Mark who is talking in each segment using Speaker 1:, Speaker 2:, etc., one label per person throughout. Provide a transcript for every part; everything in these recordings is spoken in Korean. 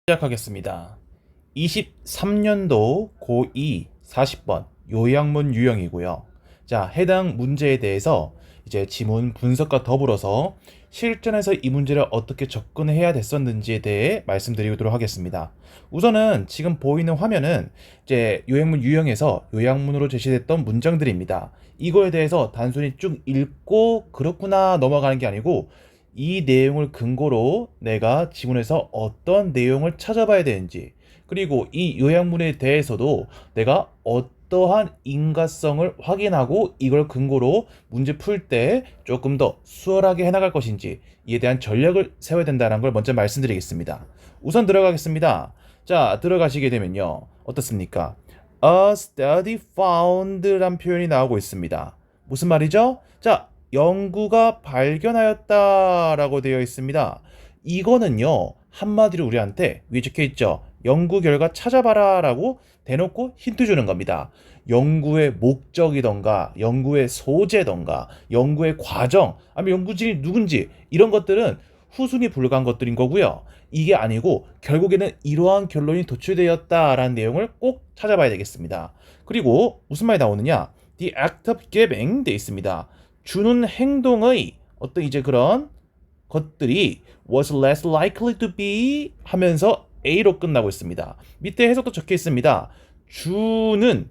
Speaker 1: 시작하겠습니다. 23년도 고2 40번 요약문 유형이고요. 자, 해당 문제에 대해서 이제 지문 분석과 더불어서 실전에서 이 문제를 어떻게 접근해야 됐었는지에 대해 말씀드리도록 하겠습니다. 우선은 지금 보이는 화면은 이제 요약문 유형에서 요약문으로 제시됐던 문장들입니다. 이거에 대해서 단순히 쭉 읽고 그렇구나 넘어가는 게 아니고 이 내용을 근거로 내가 지문에서 어떤 내용을 찾아봐야 되는지, 그리고 이 요약문에 대해서도 내가 어떠한 인과성을 확인하고 이걸 근거로 문제 풀 때 조금 더 수월하게 해나갈 것인지 이에 대한 전략을 세워야 된다는 걸 먼저 말씀드리겠습니다. 우선 들어가겠습니다. 자, 들어가시게 되면요, 어떻습니까? A study found란 표현이 나오고 있습니다. 무슨 말이죠? 자, 연구가 발견하였다라고 되어 있습니다. 이거는요, 한마디로 우리한테 위에 적혀 있죠. 연구 결과 찾아봐라 라고 대놓고 힌트 주는 겁니다. 연구의 목적이던가, 연구의 소재던가, 연구의 과정, 아니면 연구진이 누군지, 이런 것들은 후순위 불가한 것들인 거고요. 이게 아니고 결국에는 이러한 결론이 도출되었다라는 내용을 꼭 찾아봐야 되겠습니다. 그리고 무슨 말이 나오느냐? The act of giving 돼 있습니다. 주는 행동의 어떤 이제 그런 것들이 was less likely to be 하면서 A로 끝나고 있습니다. 밑에 해석도 적혀 있습니다. 주는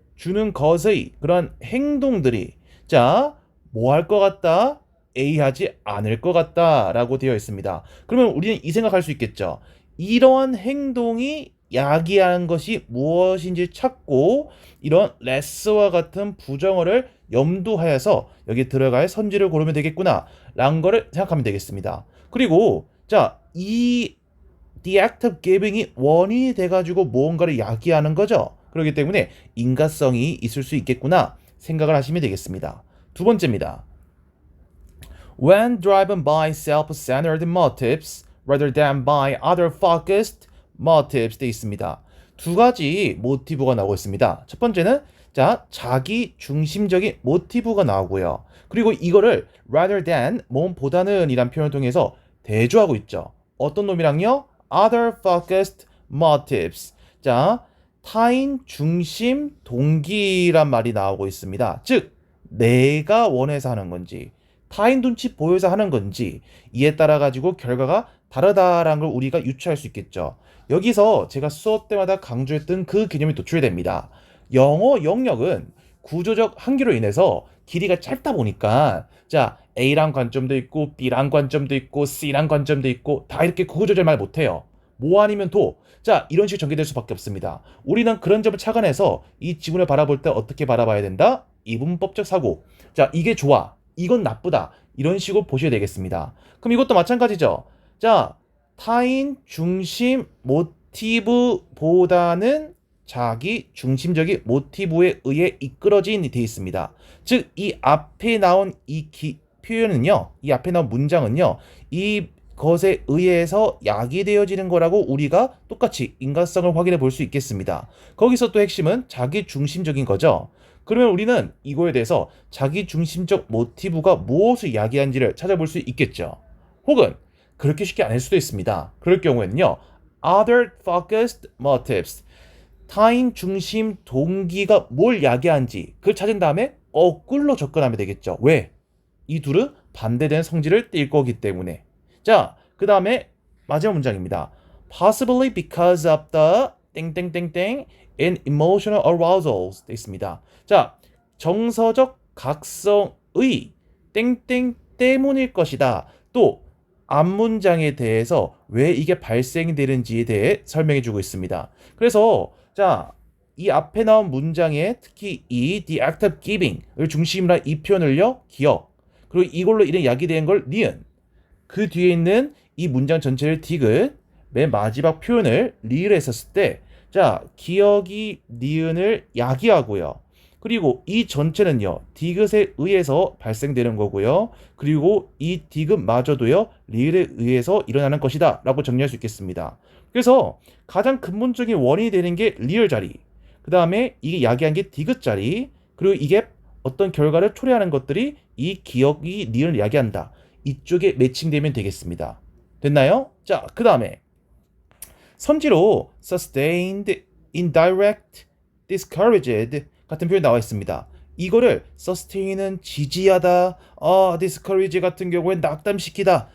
Speaker 1: 것의 그런 행동들이, 자, 뭐 할 것 같다? A 하지 않을 것 같다라고 되어 있습니다. 그러면 우리는 이 생각할 수 있겠죠. 이러한 행동이 야기한 것이 무엇인지 찾고 이런 less와 같은 부정어를 염두하여서 여기 들어갈 선지를 고르면 되겠구나 라는 거를 생각하면 되겠습니다. 그리고 자, 이 the act of giving이 원인이 돼가지고 무언가를 야기하는 거죠. 그렇기 때문에 인과성이 있을 수 있겠구나 생각을 하시면 되겠습니다. 두 번째입니다. When driven by self-centered motives rather than by other focused motives 돼 있습니다. 두 가지 모티브가 나오고 있습니다. 첫 번째는 자, 자기 중심적인 모티브가 나오고요. 그리고 이거를 rather than 몸보다는 이란 표현을 통해서 대조하고 있죠. 어떤 놈이랑요? other focused motives. 자, 타인 중심 동기란 말이 나오고 있습니다. 즉, 내가 원해서 하는 건지 타인 눈치 보여서 하는 건지 이에 따라 가지고 결과가 다르다라는 걸 우리가 유추할 수 있겠죠. 여기서 제가 수업 때마다 강조했던 그 개념이 도출됩니다. 영어 영역은 구조적 한계로 인해서 길이가 짧다 보니까 자, A란 관점도 있고 B란 관점도 있고 C란 관점도 있고 다 이렇게 구조 조절 말 못해요. 뭐 아니면 도. 자, 이런 식으로 전개될 수밖에 없습니다. 우리는 그런 점을 착안해서 이 지문을 바라볼 때 어떻게 바라봐야 된다? 이분법적 사고. 자, 이게 좋아. 이건 나쁘다. 이런 식으로 보셔야 되겠습니다. 그럼 이것도 마찬가지죠. 자, 타인 중심 모티브보다는 자기 중심적인 모티브에 의해 이끌어진 돼 있습니다. 즉, 이 앞에 나온 표현은요, 이 앞에 나온 문장은요, 이 것에 의해서 야기되어지는 거라고 우리가 똑같이 인과성을 확인해 볼 수 있겠습니다. 거기서 또 핵심은 자기 중심적인 거죠. 그러면 우리는 이거에 대해서 자기 중심적 모티브가 무엇을 야기한지를 찾아볼 수 있겠죠. 혹은 그렇게 쉽게 안 할 수도 있습니다. 그럴 경우에는요, other focused motives, 타인 중심 동기가 뭘 야기한지 그걸 찾은 다음에 거꾸로 접근하면 되겠죠. 왜? 이 둘은 반대되는 성질을 띨 거기 때문에. 자, 그 다음에 마지막 문장입니다. Possibly because of the 땡땡땡땡 and emotional arousals 돼 있습니다. 자, 정서적 각성의 땡땡 때문일 것이다. 또 앞문장에 대해서 왜 이게 발생이 되는지에 대해 설명해 주고 있습니다. 그래서 자, 이 앞에 나온 문장에 특히 이 the act of giving을 중심으로 한 이 표현을요, 기억. 그리고 이걸로 이런 야기된 걸 니은. 그 뒤에 있는 이 문장 전체를 디귿, 맨 마지막 표현을 리을 했었을 때, 자, 기억이 니은을 야기하고요. 그리고 이 전체는요, 디귿에 의해서 발생되는 거고요. 그리고 이 디귿마저도요, 리을에 의해서 일어나는 것이다 라고 정리할 수 있겠습니다. 그래서 가장 근본적인 원인이 되는 게 리을 자리, 그 다음에 이게 야기한 게 디귿 자리, 그리고 이게 어떤 결과를 초래하는 것들이 이 기억이 니은을 야기한다. 이쪽에 매칭되면 되겠습니다. 됐나요? 자, 그 다음에 선지로 sustained, indirect, discouraged 같은 표현 나와 있습니다. 이거를 sustain은 지지하다, discourage 같은 경우에 낙담시키다,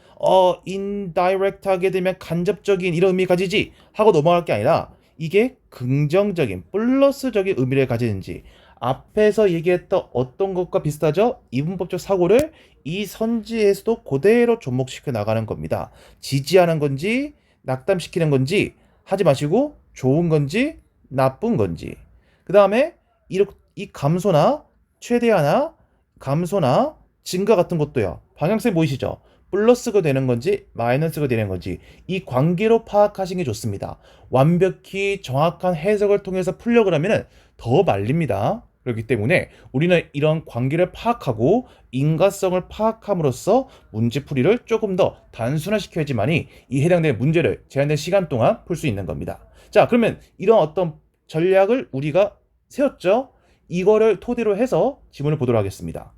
Speaker 1: indirect 하게 되면 간접적인 이런 의미 가지지 하고 넘어갈 게 아니라 이게 긍정적인 플러스적인 의미를 가지는지 앞에서 얘기했던 어떤 것과 비슷하죠? 이분법적 사고를 이 선지에서도 그대로 접목시켜 나가는 겁니다. 지지하는 건지 낙담시키는 건지 하지 마시고 좋은 건지 나쁜 건지 그 다음에 이 감소나 최대화나 감소나 증가 같은 것도요. 방향성이 보이시죠? 플러스가 되는 건지 마이너스가 되는 건지 이 관계로 파악하시는 게 좋습니다. 완벽히 정확한 해석을 통해서 풀려고 하면 더 말립니다. 그렇기 때문에 우리는 이런 관계를 파악하고 인과성을 파악함으로써 문제풀이를 조금 더 단순화시켜야지만이 이 해당되는 문제를 제한된 시간 동안 풀 수 있는 겁니다. 자, 그러면 이런 어떤 전략을 우리가 세웠죠? 이거를 토대로 해서 지문을 보도록 하겠습니다.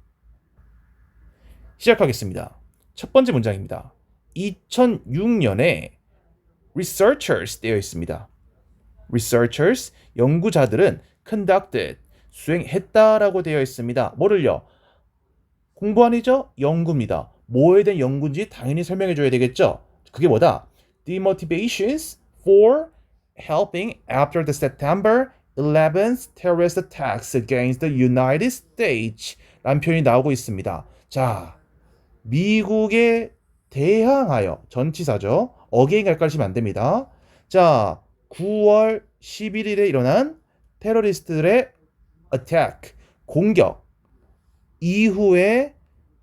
Speaker 1: 시작하겠습니다. 첫 번째 문장입니다. 2006년에 researchers 되어 있습니다. researchers, 연구자들은 conducted, 수행했다라고 되어 있습니다. 뭐를요? 공부 아니죠? 연구입니다. 뭐에 대한 연구인지 당연히 설명해 줘야 되겠죠? 그게 뭐다? The motivations for helping after the September 11th terrorist attacks against the United States 라는 표현이 나오고 있습니다. 자, 미국에 대항하여 전치사죠. 어게인 갈까하시면 안 됩니다. 자, 9월 11일에 일어난 테러리스트들의 attack, 공격 이후에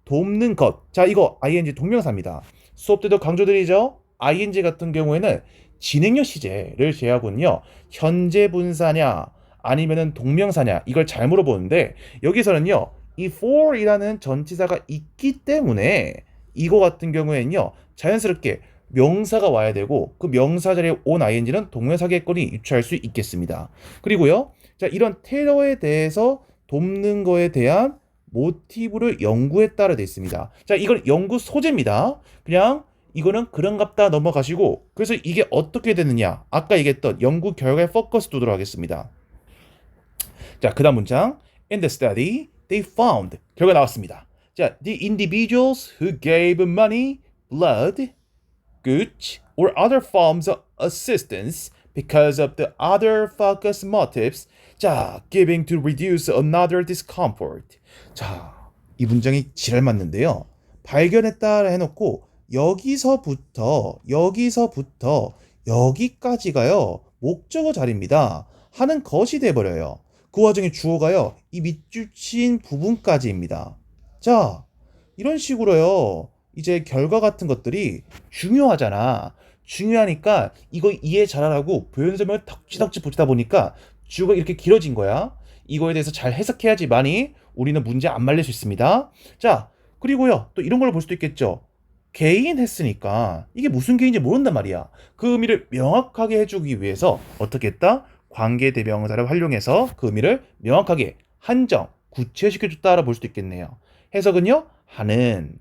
Speaker 1: 돕는 것. 자, 이거 ing 동명사입니다. 수업 때도 강조드리죠. ing 같은 경우에는 진행형 시제를 제하고는요. 현재 분사냐 아니면은 동명사냐 이걸 잘 물어보는데 여기서는요. 이 for이라는 전치사가 있기 때문에 이거 같은 경우에는요. 자연스럽게 명사가 와야 되고 그 명사 자리에 온 ing는 동명사계권이 유추할 수 있겠습니다. 그리고요. 자, 이런 테러에 대해서 돕는 거에 대한 모티브를 연구했다라 되어 있습니다. 자, 이건 연구 소재입니다. 그냥 이거는 그런갑다 넘어가시고 그래서 이게 어떻게 되느냐 아까 얘기했던 연구 결과에 포커스 두도록 하겠습니다. 자, 그 다음 문장 In the study, they found 결과 나왔습니다. 자, the individuals who gave money, blood, goods, or other forms of assistance because of the other focus motives 자, giving to reduce another discomfort. 자, 이 문장이 지랄 맞는데요. 발견했다 해놓고 여기서부터 여기까지가요. 목적어 자리입니다. 하는 것이 돼버려요. 그 와중에 주어가요. 이 밑줄친 부분까지입니다. 자, 이런 식으로요. 이제 결과 같은 것들이 중요하잖아. 중요하니까 이거 이해 잘하라고 표현 설명을 덕지덕지 보다 보니까 주어가 이렇게 길어진 거야. 이거에 대해서 잘 해석해야지만이 우리는 문제 안 말릴 수 있습니다. 자, 그리고요. 또 이런 걸 볼 수도 있겠죠. 개인 했으니까 이게 무슨 개인인지 모른단 말이야. 그 의미를 명확하게 해주기 위해서 어떻게 했다? 관계대명사를 활용해서 그 의미를 명확하게 한정, 구체시켜줬다라 볼 수도 있겠네요. 해석은요. 하는.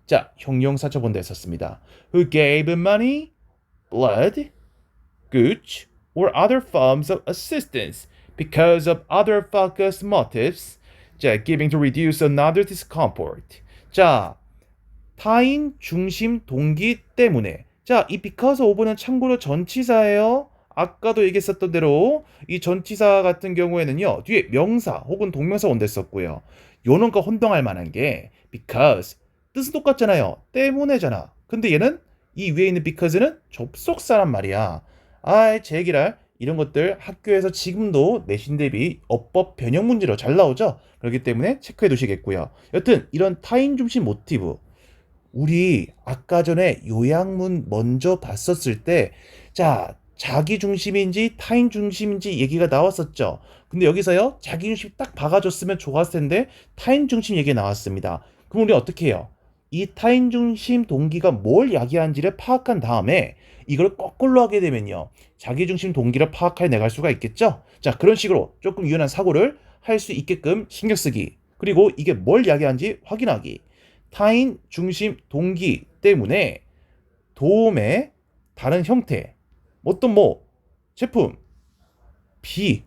Speaker 1: 자, 형용사 저번에 했었습니다. Who gave money, blood, goods, or other forms of assistance because of other focus motives. 자, giving to reduce another discomfort. 자, 타인 중심 동기 때문에. 자, 이 because of는 참고로 전치사예요. 아까도 얘기했었던 대로 이 전치사 같은 경우에는요. 뒤에 명사 혹은 동명사 온댔었고요. 요놈과 혼동할 만한 게 because 뜻은 똑같잖아요. 때문에잖아. 근데 얘는 이 위에 있는 because는 접속사란 말이야. 제 얘기랄 이런 것들 학교에서 지금도 내신 대비 어법 변형 문제로 잘 나오죠. 그렇기 때문에 체크해 두시겠고요. 여튼 이런 타인 중심 모티브 우리 아까 전에 요약문 먼저 봤었을 때 자, 자기 중심인지 타인 중심인지 얘기가 나왔었죠. 근데 여기서요. 자기 중심 딱 박아줬으면 좋았을 텐데 타인 중심 얘기가 나왔습니다. 그럼 우리 어떻게 해요? 이 타인 중심 동기가 뭘 야기하는지를 파악한 다음에 이걸 거꾸로 하게 되면요. 자기 중심 동기를 파악해 내갈 수가 있겠죠? 자, 그런 식으로 조금 유연한 사고를 할 수 있게끔 신경 쓰기. 그리고 이게 뭘 야기하는지 확인하기. 타인 중심 동기 때문에 도움의 다른 형태, 어떤 제품, 피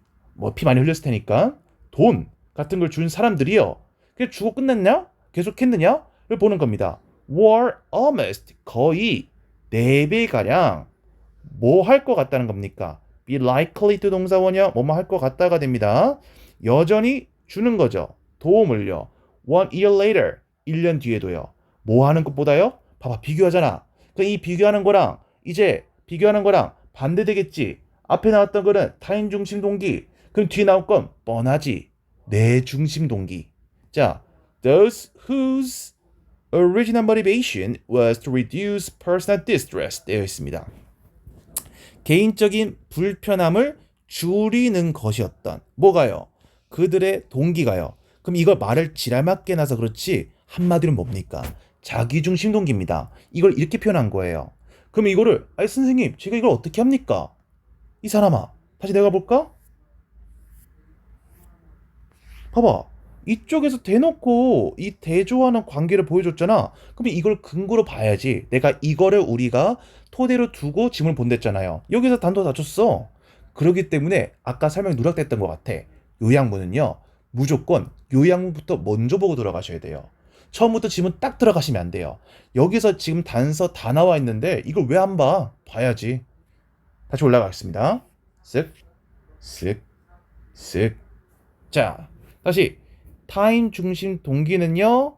Speaker 1: 많이 흘렸을 테니까 돈 같은 걸 준 사람들이요. 그게 주고 끝냈냐? 계속했느냐?를 보는 겁니다. were almost 거의 4배가량 뭐 할 것 같다는 겁니까? be likely to 동사원이요. 뭐뭐 할 것 같다가 됩니다. 여전히 주는 거죠. 도움을요. 1 year later 1년 뒤에도요. 뭐 하는 것보다요? 봐봐 비교하잖아. 그럼 이 비교하는 거랑 반대되겠지. 앞에 나왔던 거는 타인 중심 동기. 그럼 뒤에 나올 건 뻔하지. 내 중심 동기. 자, those whose original motivation was to reduce personal distress 되어 있습니다. 개인적인 불편함을 줄이는 것이었던 뭐가요? 그들의 동기가요. 그럼 이걸 말을 지랄맞게 나서 그렇지 한마디로 뭡니까? 자기중심 동기입니다. 이걸 이렇게 표현한 거예요. 그럼 이거를 아니 선생님 제가 이걸 어떻게 합니까? 이 사람아 다시 내가 볼까? 봐봐. 이쪽에서 대놓고 이 대조하는 관계를 보여줬잖아. 그럼 이걸 근거로 봐야지. 내가 이거를 우리가 토대로 두고 지문을 본댔잖아요. 여기서 단도 다쳤어. 그렇기 때문에 아까 설명이 누락됐던 것 같아. 요양문은요. 무조건 요양문부터 먼저 보고 들어가셔야 돼요. 처음부터 지문 딱 들어가시면 안 돼요. 여기서 지금 단서 다 나와 있는데 이걸 왜 안 봐? 봐야지. 다시 올라가겠습니다. 쓱, 쓱, 쓱. 자, 다시 타인 중심 동기는요.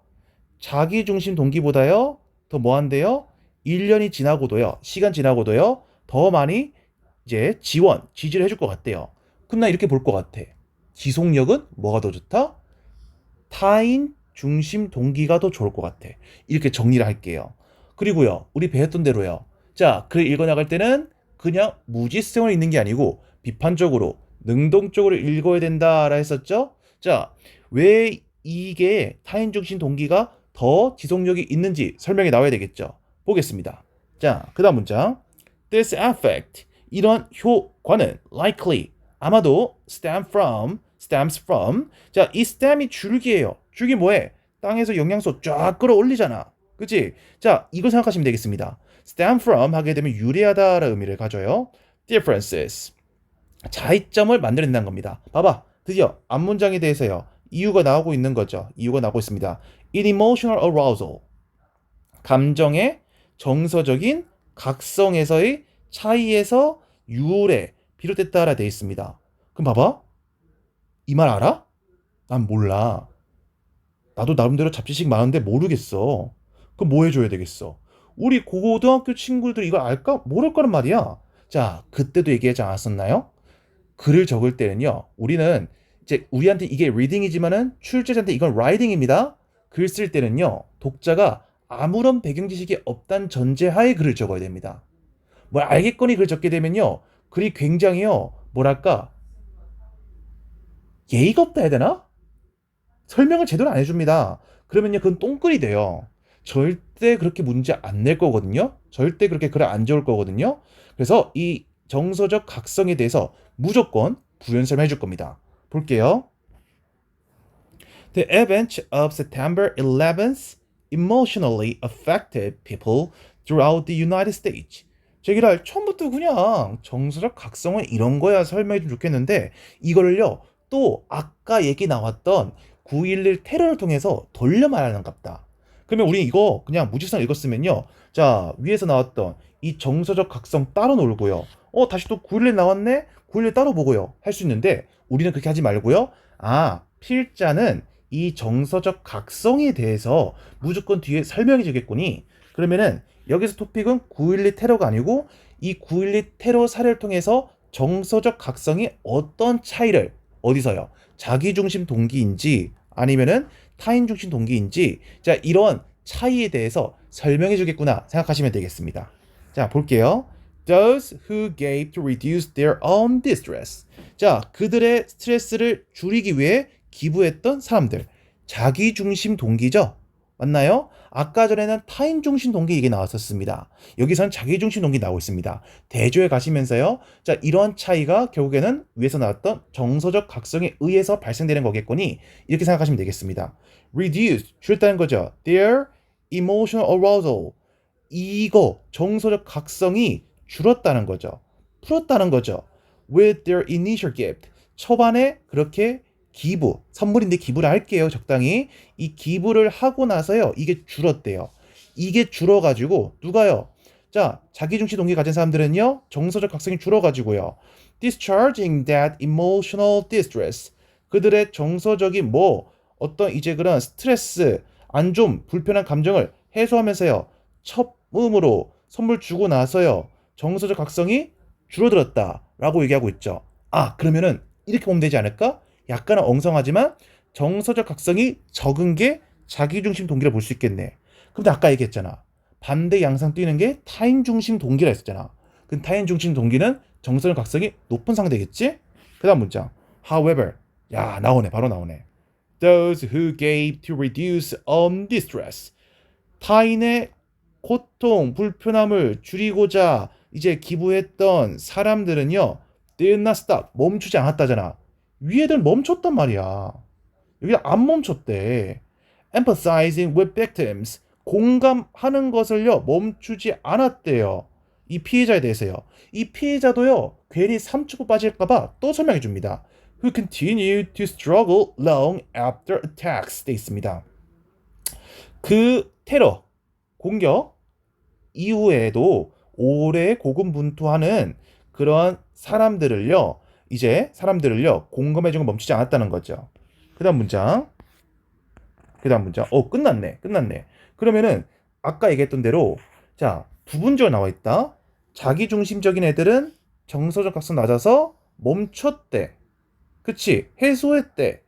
Speaker 1: 자기 중심 동기보다요. 더 뭐한데요? 1년이 지나고도요. 시간 지나고도요. 더 많이 이제 지지를 해줄 것 같대요. 그럼 나 이렇게 볼 것 같아. 지속력은 뭐가 더 좋다? 타인 중심 동기가 더 좋을 것 같아. 이렇게 정리를 할게요. 그리고요. 우리 배웠던 대로요. 자, 글 읽어나갈 때는 그냥 무지성을 읽는 게 아니고 비판적으로 능동적으로 읽어야 된다라 했었죠? 자, 왜 이게 타인 중심 동기가 더 지속력이 있는지 설명이 나와야 되겠죠. 보겠습니다. 자, 그 다음 문장. This effect, 이런 효과는 likely, 아마도 stems from. 자, 이 stem이 줄기예요. 줄기 뭐해? 땅에서 영양소 쫙 끌어올리잖아. 그치? 자, 이거 생각하시면 되겠습니다. stem from 하게 되면 유래하다라는 의미를 가져요. differences, 차이점을 만들어낸다는 겁니다. 봐봐. 드디어 앞문장에 대해서요. 이유가 나오고 있는 거죠. 이유가 나오고 있습니다. In emotional arousal, 감정의 정서적인 각성에서의 차이에서 유래 비롯됐다라 되어 있습니다. 그럼 봐봐. 이 말 알아? 난 몰라. 나도 나름대로 잡지식 많은데 모르겠어. 그럼 뭐 해줘야 되겠어? 우리 고등학교 친구들 이걸 알까? 모를 거란 말이야. 자, 그때도 얘기하지 않았었나요? 글을 적을 때는요. 우리는 이제 우리한테 이게 리딩이지만은 출제자한테 이건 라이딩입니다. 글 쓸 때는요. 독자가 아무런 배경 지식이 없단 전제하에 글을 적어야 됩니다. 뭘 알겠거니 글을 적게 되면요. 글이 굉장히요. 뭐랄까? 예의가 없다 해야 되나? 설명을 제대로 안 해줍니다. 그러면요. 그건 똥글이 돼요. 절대 그렇게 문제 안 낼 거거든요. 절대 그렇게 글을 안 적을 거거든요. 그래서 이 정서적 각성에 대해서 무조건 부연설명 해줄 겁니다. 볼게요. The event of September 11th emotionally affected people throughout the United States. 제기랄 처음부터 그냥 정서적 각성은 이런 거야 설명해 좀 좋겠는데 이거를요 또 아까 얘기 나왔던 9.11 테러를 통해서 돌려 말하는 갑다. 그러면 우리 이거 그냥 무지성 읽었으면요. 자 위에서 나왔던 이 정서적 각성 따로 놀고요. 다시 또 9.11 나왔네? 9.11 따로 보고요. 할 수 있는데 우리는 그렇게 하지 말고요. 필자는 이 정서적 각성에 대해서 무조건 뒤에 설명해 주겠거니 그러면은 여기서 토픽은 9.12 테러가 아니고 이 9.12 테러 사례를 통해서 정서적 각성이 어떤 차이를 어디서요? 자기중심 동기인지 아니면은 타인중심 동기인지 자 이런 차이에 대해서 설명해 주겠구나 생각하시면 되겠습니다. 자 볼게요. Those who gave to reduce their own distress. 자 그들의 스트레스를 줄이기 위해 기부했던 사람들. 자기중심 동기죠? 맞나요? 아까 전에는 타인중심 동기 얘기 나왔었습니다. 여기선 자기중심 동기 나오고 있습니다. 대조에 가시면서요. 자, 이러한 차이가 결국에는 위에서 나왔던 정서적 각성에 의해서 발생되는 거겠거니 이렇게 생각하시면 되겠습니다. Reduce, 줄였다는 거죠. Their emotional arousal. 이거 정서적 각성이 줄었다는 거죠. 풀었다는 거죠. With their initial gift. 초반에 그렇게 기부, 선물인데 기부를 할게요. 적당히. 이 기부를 하고 나서요. 이게 줄었대요. 이게 줄어가지고 누가요? 자, 자기중시 동기 가진 사람들은요. 정서적 각성이 줄어가지고요. Discharging that emotional distress. 그들의 정서적인 어떤 이제 그런 스트레스, 안 좀 불편한 감정을 해소하면서요. 처음으로 선물 주고 나서요. 정서적 각성이 줄어들었다라고 얘기하고 있죠. 아, 그러면은 이렇게 보면 되지 않을까? 약간은 엉성하지만 정서적 각성이 적은 게 자기중심 동기를 볼 수 있겠네. 근데 아까 얘기했잖아. 반대 양상 뛰는 게 타인중심 동기라 했었잖아. 그 타인중심 동기는 정서적 각성이 높은 상대겠지? 그 다음 문장. However. 야, 나오네. 바로 나오네. Those who gave to reduce distress. 타인의 고통, 불편함을 줄이고자 이제 기부했던 사람들은요. did not stop. 멈추지 않았다잖아. 위에들 멈췄단 말이야. 여기 안 멈췄대. Empathizing with victims. 공감하는 것을요. 멈추지 않았대요. 이 피해자에 대해서요. 이 피해자도요. 괜히 삼초보 빠질까봐 또 설명해 줍니다. Who continue to struggle long after attacks 돼 있습니다. 그 테러, 공격 이후에도 오래 고군분투하는 그런 사람들을요. 이제 사람들을요. 공감해주는 걸 멈추지 않았다는 거죠. 그 다음 문장. 끝났네. 그러면은 아까 얘기했던 대로 자, 부분적으로 나와 있다. 자기중심적인 애들은 정서적 각성 낮아서 멈췄대. 그치? 해소했대.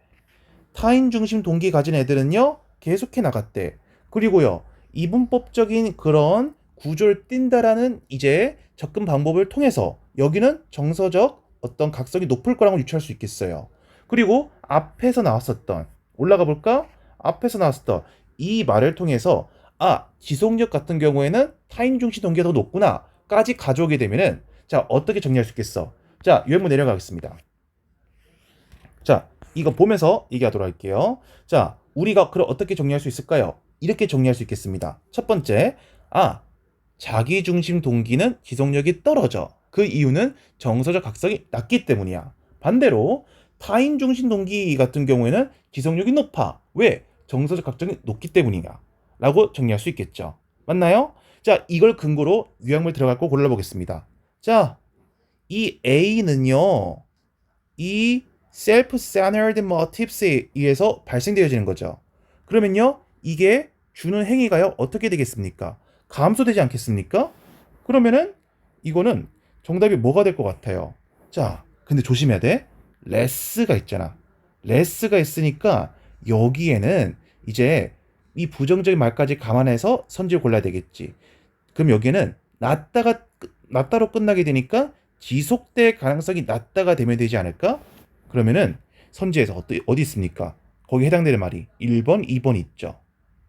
Speaker 1: 타인중심 동기 가진 애들은요. 계속해 나갔대. 그리고요. 이분법적인 그런 구조를 띈다라는 이제 접근 방법을 통해서 여기는 정서적 어떤 각성이 높을 거라고 유추할 수 있겠어요. 그리고 앞에서 나왔었던 올라가 볼까? 앞에서 나왔었던 이 말을 통해서 지속력 같은 경우에는 타인중심 동기가 더 높구나 까지 가져오게 되면은 자, 어떻게 정리할 수 있겠어? 자, 유형문 내려가겠습니다. 자, 이거 보면서 얘기하도록 할게요. 자, 우리가 그럼 어떻게 정리할 수 있을까요? 이렇게 정리할 수 있겠습니다. 첫 번째, 자기중심 동기는 지속력이 떨어져. 그 이유는 정서적 각성이 낮기 때문이야. 반대로 타인중심 동기 같은 경우에는 지속력이 높아. 왜? 정서적 각성이 높기 때문이야. 라고 정리할 수 있겠죠. 맞나요? 자, 이걸 근거로 유형물 들어갈 거 골라보겠습니다. 자, 이 A는요. 이 self-centered motives에 의해서 발생되어지는 거죠. 그러면요. 이게 주는 행위가요. 어떻게 되겠습니까? 감소되지 않겠습니까? 그러면은 이거는 정답이 뭐가 될 것 같아요? 자, 근데 조심해야 돼. less가 있잖아. less가 있으니까 여기에는 이제 이 부정적인 말까지 감안해서 선지를 골라야 되겠지. 그럼 여기는 낮다로 끝나게 되니까 지속될 가능성이 낮다가 되면 되지 않을까? 그러면은 선지에서 어디 있습니까? 거기 해당되는 말이 1번, 2번 있죠.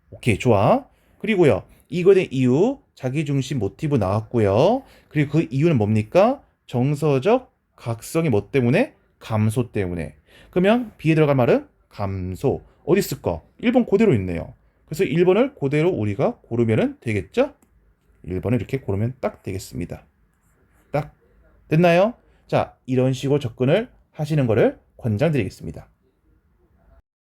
Speaker 1: 오케이, 좋아. 그리고요. 이거에 대한 이유, 자기중심 모티브 나왔고요. 그리고 그 이유는 뭡니까? 정서적 각성이 뭐 때문에? 감소 때문에. 그러면 B에 들어갈 말은 감소. 어디 있을까? 1번 그대로 있네요. 그래서 1번을 그대로 우리가 고르면 되겠죠? 1번을 이렇게 고르면 딱 되겠습니다. 딱 됐나요? 자, 이런 식으로 접근을 하시는 거를 권장드리겠습니다.